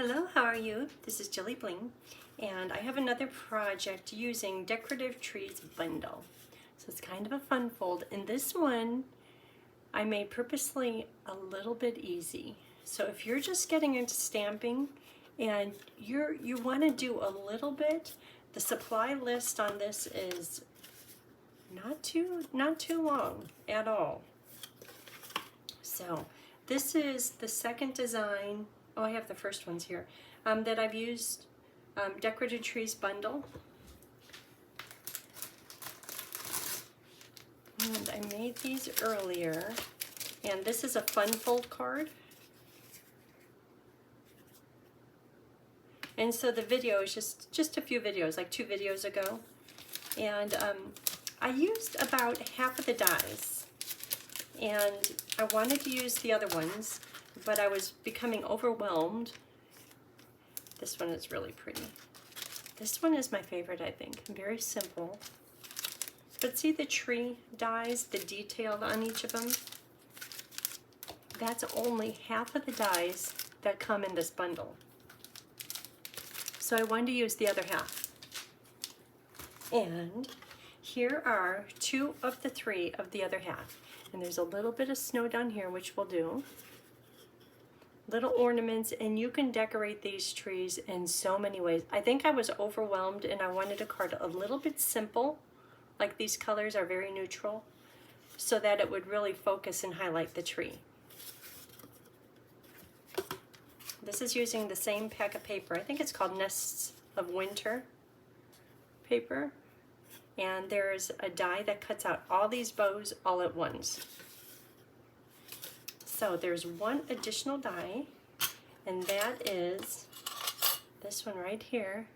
Hello, how are you? This is JilliBling, and I have another project using Decorative Trees bundle. So it's kind of a fun fold, and this one I made purposely a little bit easy. So if you're just getting into stamping and you want to do a little bit, the supply list on this is not too long at all. So this is the second design. Oh, I have the first ones here that I've used, Decorative Trees bundle. And I made these earlier. And this is a fun fold card. And so the video is just a few videos, like 2 videos ago. And I used about half of the dies. And I wanted to use the other ones, but I was becoming overwhelmed. This one is really pretty. This one is my favorite, I think. Very simple. But see the tree dies, the detail on each of them? That's only half of the dies that come in this bundle. So I wanted to use the other half. And here are 2 of the 3 of the other half. And there's a little bit of snow down here, which we'll do. Little ornaments, and you can decorate these trees in so many ways. I think I was overwhelmed and I wanted a card a little bit simple, like these colors are very neutral, so that it would really focus and highlight the tree. This is using the same pack of paper. I think it's called Nests of Winter paper. And there's a die that cuts out all these bows all at once. So there's one additional die, and that is this one right here.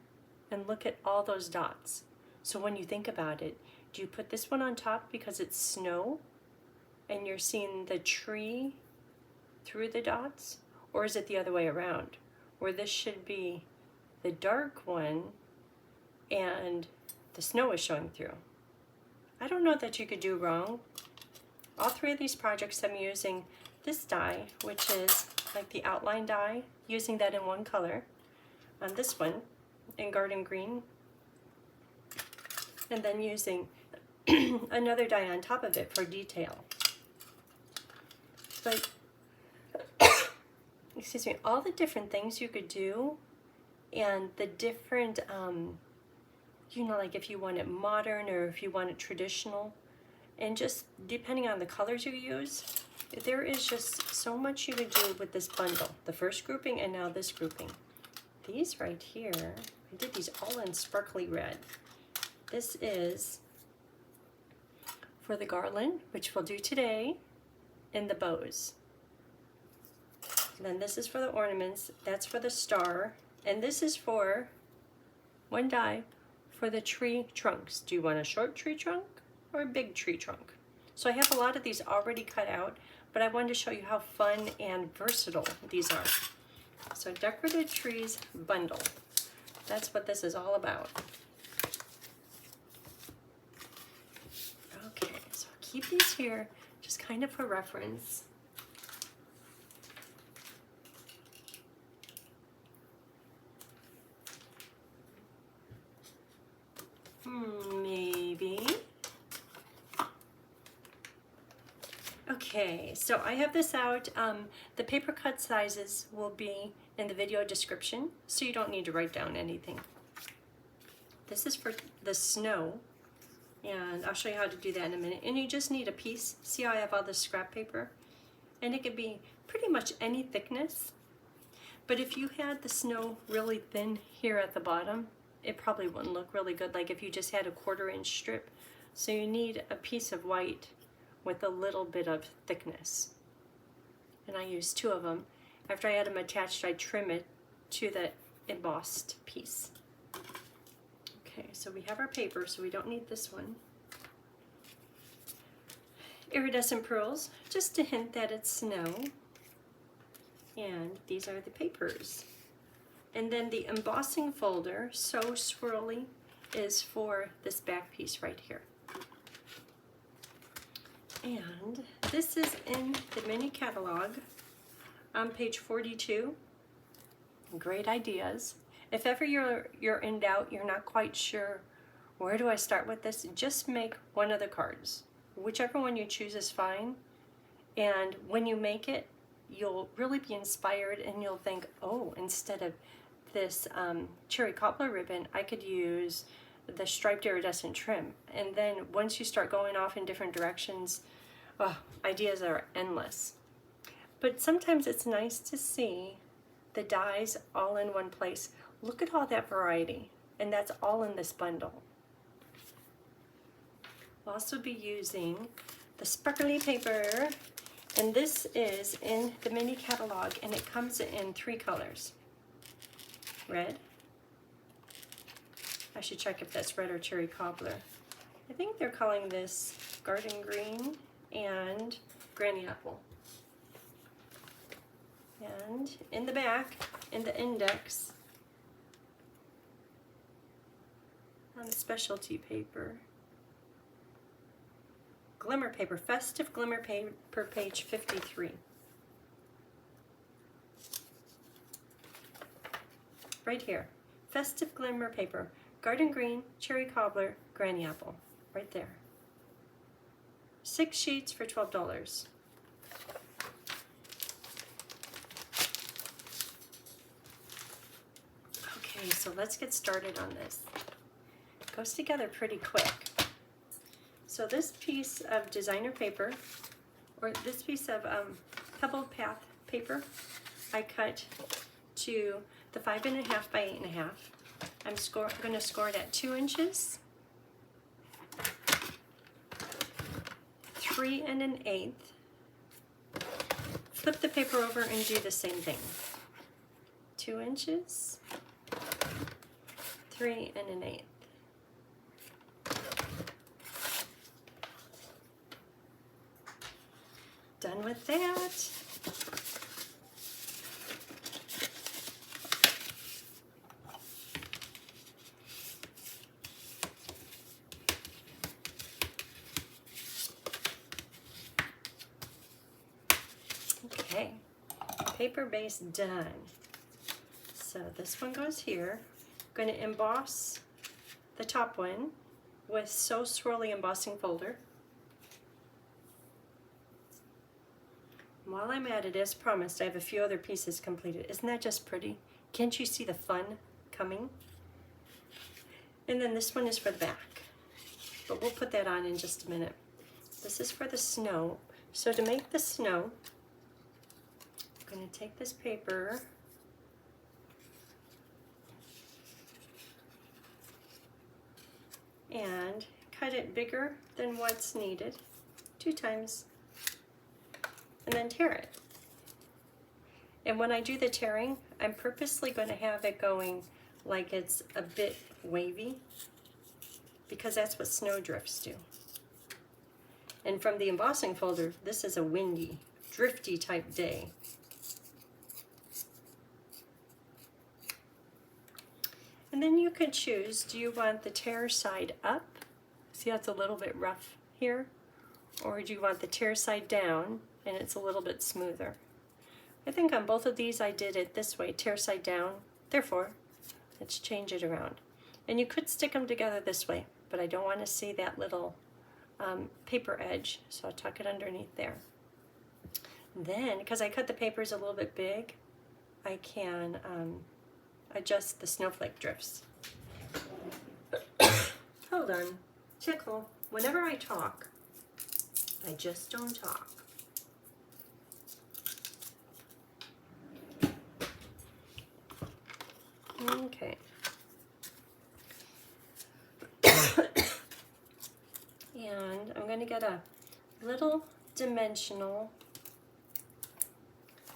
And look at all those dots. So when you think about it, do you put this one on top because it's snow and you're seeing the tree through the dots? Or is it the other way around, where this should be the dark one and the snow is showing through? I don't know that you could do wrong. All 3 of these projects I'm using this die, which is like the outline die, using that in one color. On this one in garden green, and then using another die on top of it for detail. But excuse me, all the different things you could do, and the different you know, like if you want it modern or if you want it traditional, and just depending on the colors you use, there is just so much you could do with this bundle. The first grouping and now this grouping. These right here, I did these all in sparkly red. This is for the garland, which we'll do today, and the bows. And then this is for the ornaments, that's for the star, and this is for one die for the tree trunks. Do you want a short tree trunk or a big tree trunk? So I have a lot of these already cut out, but I wanted to show you how fun and versatile these are. So Decorative Trees bundle, that's what this is all about. Okay, so I'll keep these here just kind of for reference. Maybe. Okay, so I have this out. The paper cut sizes will be in the video description, so you don't need to write down anything. This is for the snow, and I'll show you how to do that in a minute. And you just need a piece. See how I have all this scrap paper? And it could be pretty much any thickness. But if you had the snow really thin here at the bottom, it probably wouldn't look really good, like if you just had a 1/4 inch strip. So you need a piece of white with a little bit of thickness. And I use 2 of them. After I had them attached, I trim it to the embossed piece. Okay, so we have our paper, so we don't need this one. Iridescent pearls, just to hint that it's snow. And these are the papers. And then the embossing folder, So Swirly, is for this back piece right here. And this is in the mini catalog on page 42. great ideas. If ever you're in doubt, you're not quite sure, where do I start with this? Just make one of the cards. Whichever one you choose is fine. And when you make it, you'll really be inspired and you'll think, oh, instead of this cherry cobbler ribbon, I could use the striped iridescent trim. And then once you start going off in different directions, oh, ideas are endless. But sometimes it's nice to see the dies all in one place. Look at all that variety, and that's all in this bundle. I'll also be using the sparkly paper, and this is in the mini catalog, and it comes in 3 colors. Red. I should check if that's red or cherry cobbler. I think they're calling this garden green and granny apple. And in the back, in the index, on the specialty paper, glimmer paper, festive glimmer paper, page 53. Right here, festive glimmer paper, garden green, cherry cobbler, granny apple, right there. 6 sheets for $12. Okay, so let's get started on this. It goes together pretty quick. So this piece of designer paper, or this piece of pebbled path paper, I cut to the 5.5 by 8.5. I'm going to score it at 2 inches, 3 1/8. Flip the paper over and do the same thing. 2 inches, 3 1/8. Done with that. Okay, paper base done. So this one goes here. I'm going to emboss the top one with So Swirly embossing folder. While I'm at it, as promised, I have a few other pieces completed. Isn't that just pretty? Can't you see the fun coming? And then this one is for the back, but we'll put that on in just a minute. This is for the snow. So to make the snow, I'm going to take this paper and cut it bigger than what's needed 2 times. And then tear it. And when I do the tearing, I'm purposely going to have it going like it's a bit wavy, because that's what snow drifts do. And from the embossing folder, this is a windy, drifty type day. And then you could choose, do you want the tear side up? See how it's a little bit rough here? Or do you want the tear side down and it's a little bit smoother? I think on both of these I did it this way, tear side down. Therefore, let's change it around. And you could stick them together this way, but I don't want to see that little paper edge, so I'll tuck it underneath there. Then, because I cut the papers a little bit big, I can adjust the snowflake drifts. Hold on, tickle. Whenever I talk, I just don't talk. Okay. And I'm going to get a little dimensional,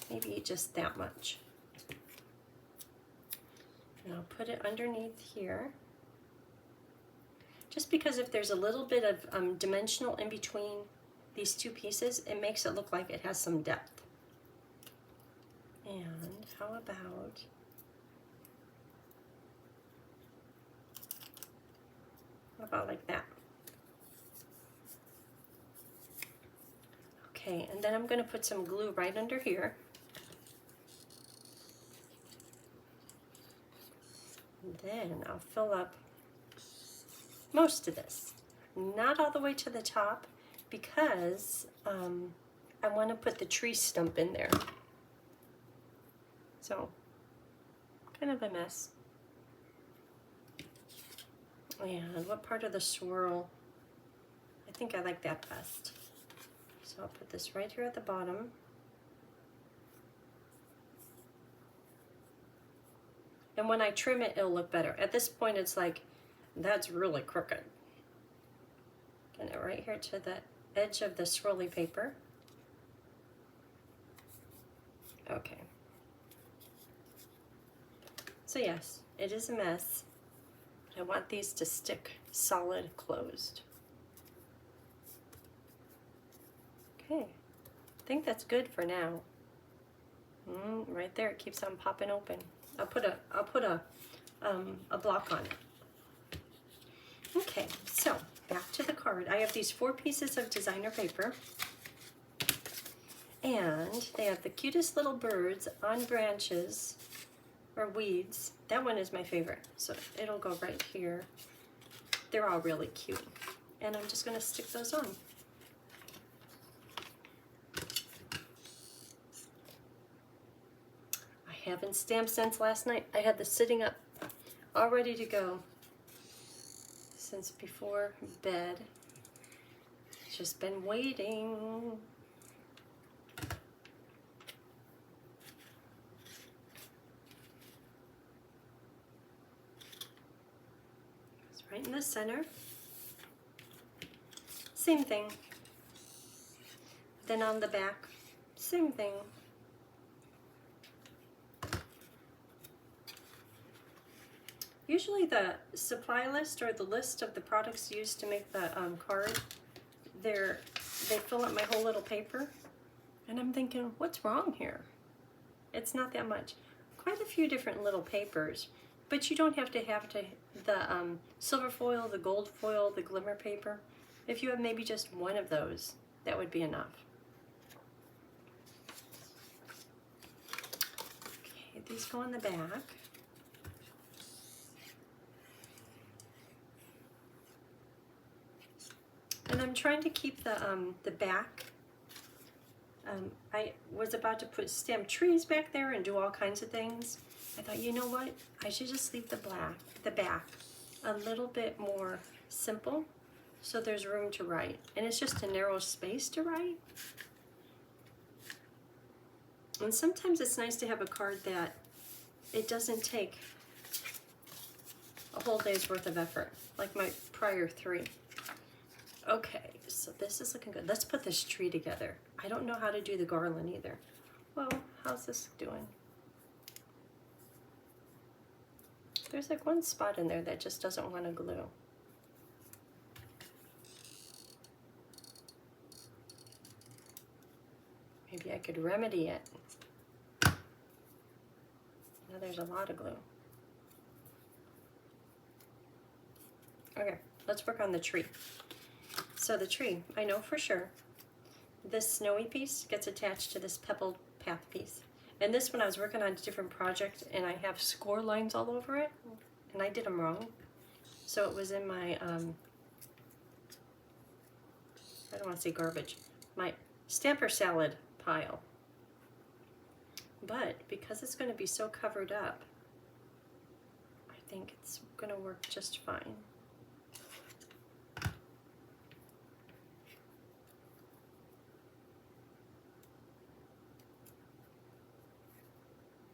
maybe just that much. And I'll put it underneath here. Just because if there's a little bit of dimensional in between these two pieces, it makes it look like it has some depth. And how about like that? Okay, and then I'm going to put some glue right under here. And then I'll fill up most of this. Not all the way to the top because I want to put the tree stump in there. So, kind of a mess. And what part of the swirl? I think I like that best. So I'll put this right here at the bottom. And when I trim it, it'll look better. At this point, it's like, that's really crooked. Get it right here to the edge of the swirly paper. Okay. So yes, it is a mess. I want these to stick solid closed. Okay, I think that's good for now. Right there, it keeps on popping open. I'll put a block on it. Okay, so back to the card. I have these 4 pieces of designer paper, and they have the cutest little birds on branches or weeds. That one is my favorite, so it'll go right here. They're all really cute, and I'm just going to stick those on. I haven't stamped since last night. I had this sitting up all ready to go since before bed. Just been waiting. It's right in the center. Same thing. Then on the back, same thing. Usually the supply list or the list of the products used to make the card, they fill up my whole little paper. And I'm thinking, what's wrong here? It's not that much. Quite a few different little papers, but you don't have the silver foil, the gold foil, the glimmer paper. If you have maybe just one of those, that would be enough. Okay, these go on the back. And I'm trying to keep the back. I was about to stamp trees back there and do all kinds of things. I thought, you know what? I should just leave the back a little bit more simple so there's room to write. And it's just a narrow space to write. And sometimes it's nice to have a card that it doesn't take a whole day's worth of effort, like my prior 3. Okay, so this is looking good. Let's put this tree together. I don't know how to do the garland either. Well, how's this doing? There's like one spot in there that just doesn't want to glue. Maybe I could remedy it. Now there's a lot of glue. Okay, let's work on the tree. So the tree, I know for sure, this snowy piece gets attached to this pebbled path piece. And this one I was working on a different project and I have score lines all over it and I did them wrong. So it was in my, I don't want to say garbage, my stamper salad pile. But because it's going to be so covered up, I think it's going to work just fine.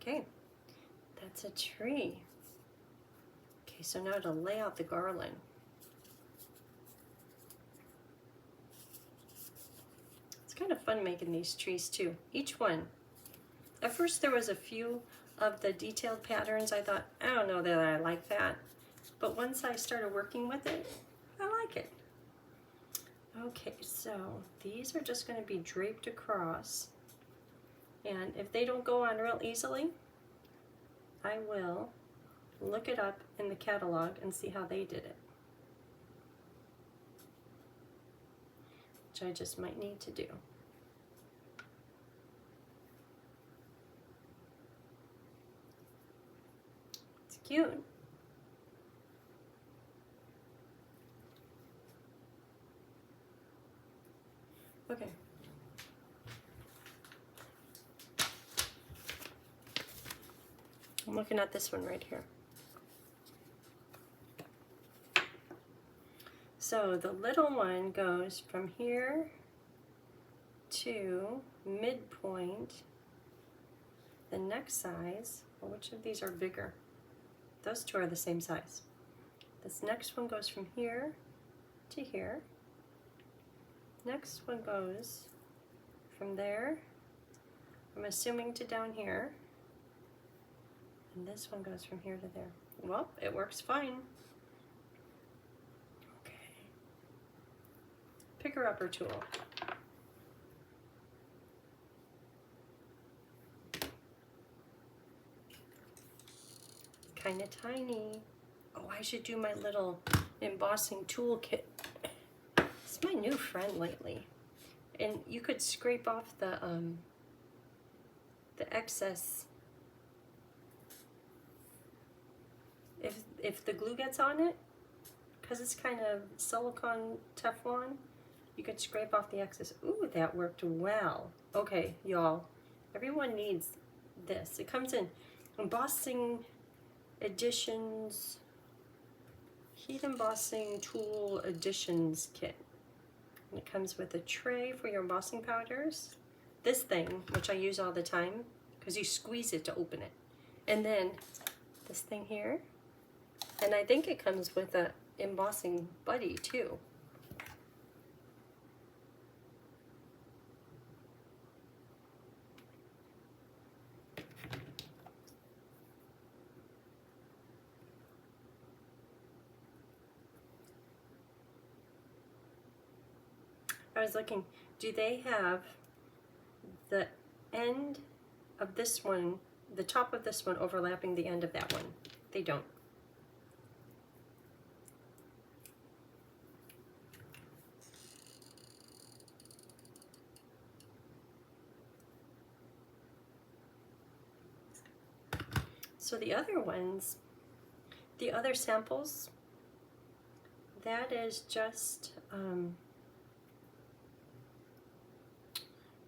Okay, that's a tree. Okay, so now to lay out the garland. It's kind of fun making these trees too. Each one. At first there was a few of the detailed patterns. I thought, I don't know that I like that. But once I started working with it, I like it. Okay, so these are just going to be draped across. And if they don't go on real easily, I will look it up in the catalog and see how they did it. Which I just might need to do. It's cute. Okay. I'm looking at this one right here. So the little one goes from here to midpoint. The next size, well, which of these are bigger? Those two are the same size. This next one goes from here to here. Next one goes from there, I'm assuming, to down here. And this one goes from here to there. Well, it works fine. Okay. Picker-upper tool. Kind of tiny. Oh, I should do my little embossing tool kit. It's my new friend lately. And you could scrape off the excess if the glue gets on it, because it's kind of silicone Teflon. You could scrape off the excess. Ooh, that worked well. Okay, y'all, everyone needs this. It comes in embossing editions, heat embossing tool editions kit. And it comes with a tray for your embossing powders. This thing, which I use all the time, because you squeeze it to open it. And then this thing here. And I think it comes with a embossing buddy too. I was looking, do they have the end of this one, the top of this one overlapping the end of that one? They don't. So the other ones, the other samples, that is just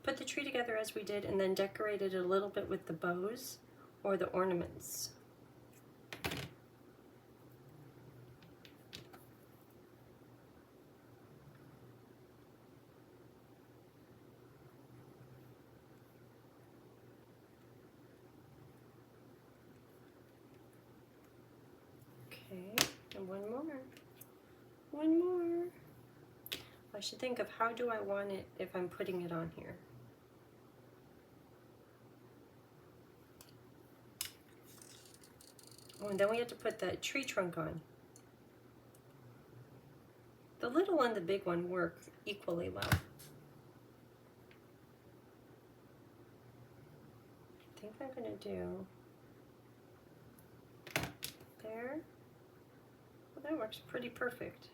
put the tree together as we did and then decorate it a little bit with the bows or the ornaments. Okay, and one more. One more. I should think of how do I want it if I'm putting it on here. Oh, and then we have to put the tree trunk on. The little and the big one work equally well. I think I'm gonna do there. Well, that works pretty perfect.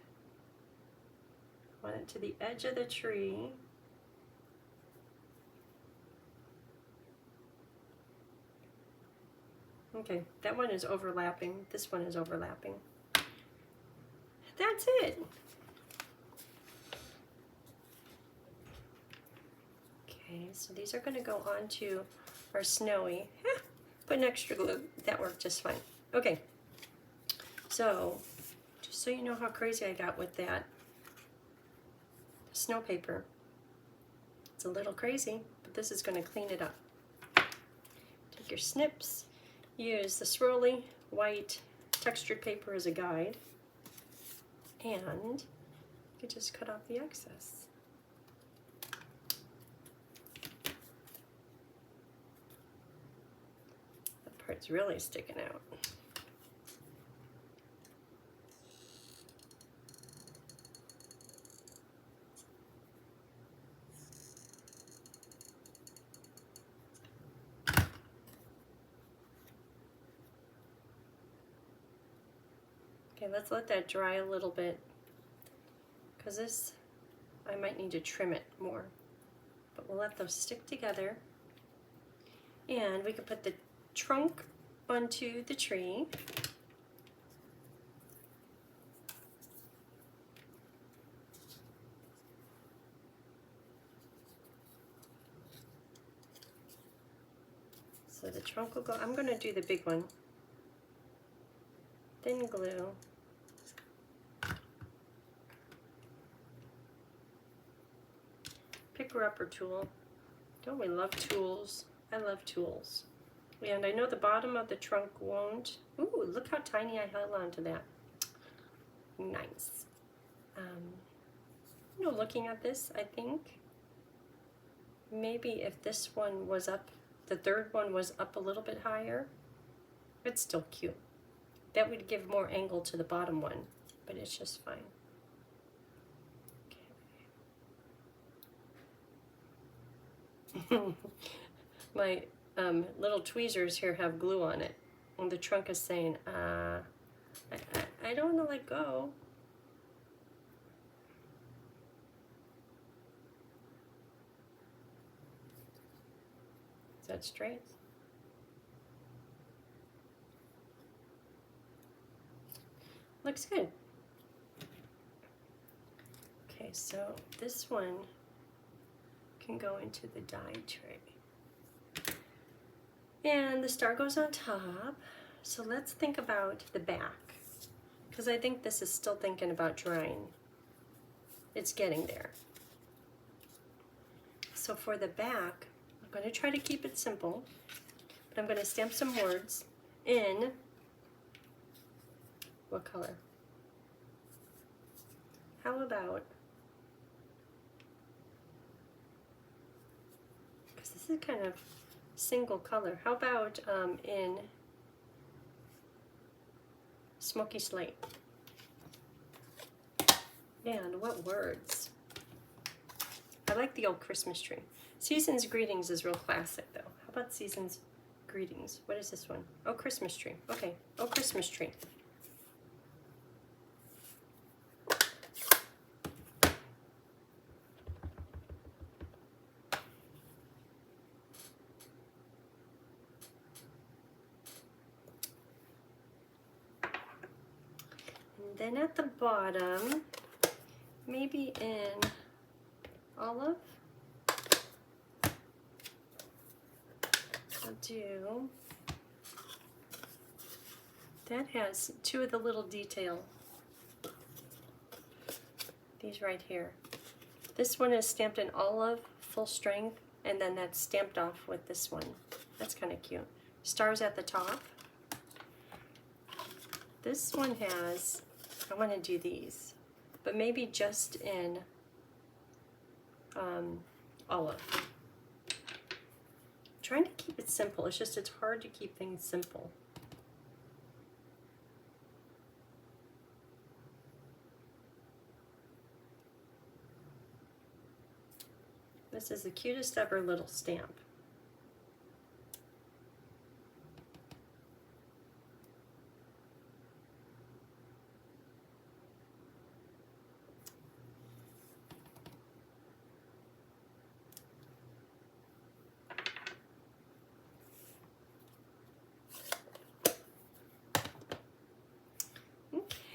Want it to the edge of the tree. Okay, that one is overlapping. This one is overlapping. That's it. Okay, so these are going to go onto our snowy. Put an extra glue. That worked just fine. Okay, so just so you know how crazy I got with that snow paper. It's a little crazy, but this is going to clean it up. Take your snips. Use the swirly white textured paper as a guide, and you can just cut off the excess. That part's really sticking out. Okay, let's let that dry a little bit, because this, I might need to trim it more, but we'll let those stick together. And we can put the trunk onto the tree. trunk will go. I'm going to do the big one. Thin glue. Picker-upper tool. Don't we love tools? I love tools. And I know the bottom of the trunk won't. Ooh, look how tiny I held on to that. Nice. You know, looking at this, I think maybe if this one was up, the third one was up a little bit higher, it's still cute. That would give more angle to the bottom one, but it's just fine. Okay. My little tweezers here have glue on it, and the trunk is saying, I don't want to let go. Is that straight? Looks good. Okay, so this one can go into the die tray. And the star goes on top. So let's think about the back, because I think this is still thinking about drying. It's getting there. So for the back, I'm going to try to keep it simple, but I'm going to stamp some words in what color? How about, because this is kind of single color, how about in smoky slate? And what words? I like the old Christmas tree. Season's Greetings is real classic though. How about Season's Greetings? What is this one? Oh, Christmas tree. Okay, oh, Christmas tree. And then at the bottom, maybe in olive, I'll do, that has two of the little detail, these right here. This one is stamped in olive, full strength, and then that's stamped off with this one. That's kind of cute. Stars at the top. This one has, I want to do these, but maybe just in olive. I'm trying to keep it simple. It's just, it's hard to keep things simple. This is the cutest ever little stamp.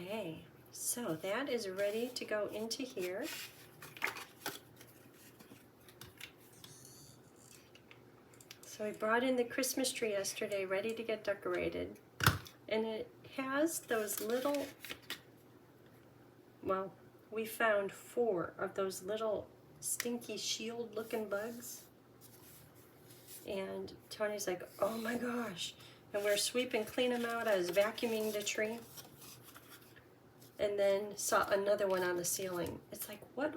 Okay, so that is ready to go into here. So I brought in the Christmas tree yesterday, ready to get decorated. And it has those little, well, we found 4 of those little stinky shield looking bugs. And Tony's like, oh my gosh. And we're sweeping, clean them out. I was vacuuming the tree. And then saw another one on the ceiling. It's like, what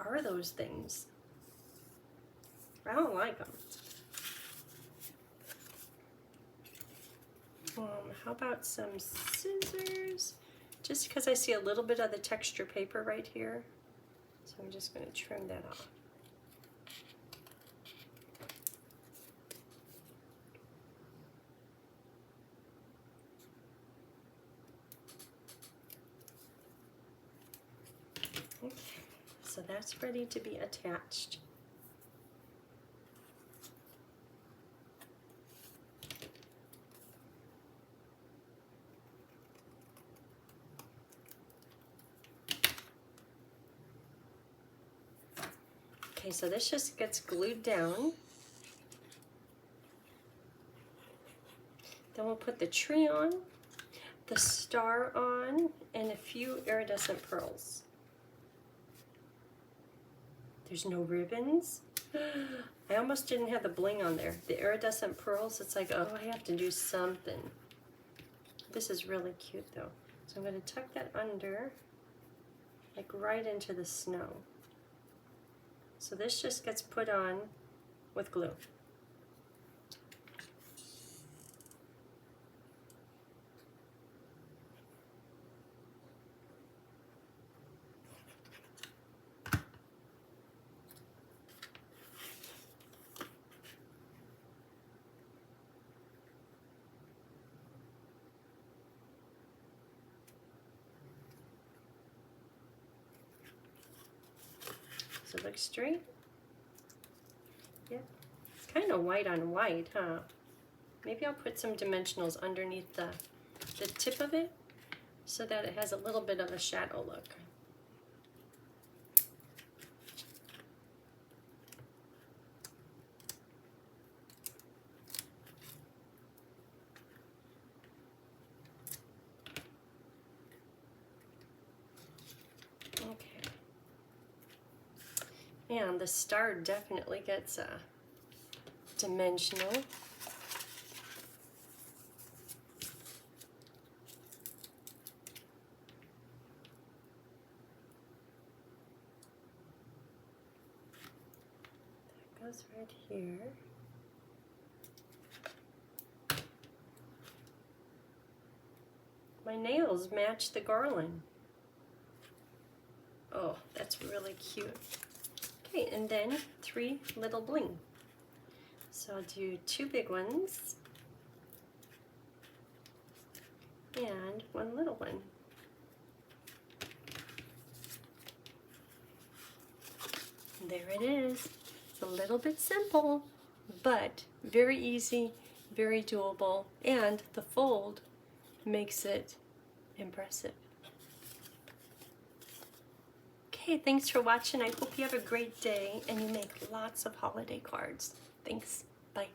are those things? I don't like them. How about some scissors? Just because I see a little bit of the texture paper right here. So I'm just going to trim that off. Okay, so that's ready to be attached. Okay, so this just gets glued down. Then we'll put the tree on, the star on, and a few iridescent pearls. There's no ribbons. I almost didn't have the bling on there. The iridescent pearls, it's like, oh, I have to do something. This is really cute though. So I'm going to tuck that under, like right into the snow. So this just gets put on with glue. Does it look straight? Yep. It's kind of white on white, huh? Maybe I'll put some dimensionals underneath the tip of it so that it has a little bit of a shadow look. And the star definitely gets dimensional. That goes right here. My nails match the garland. Oh, that's really cute. Okay, and then 3 little bling. So I'll do 2 big ones and 1 little one. And there it is. It's a little bit simple, but very easy, very doable, and the fold makes it impressive. Okay, thanks for watching. I hope you have a great day and you make lots of holiday cards. Thanks. Bye.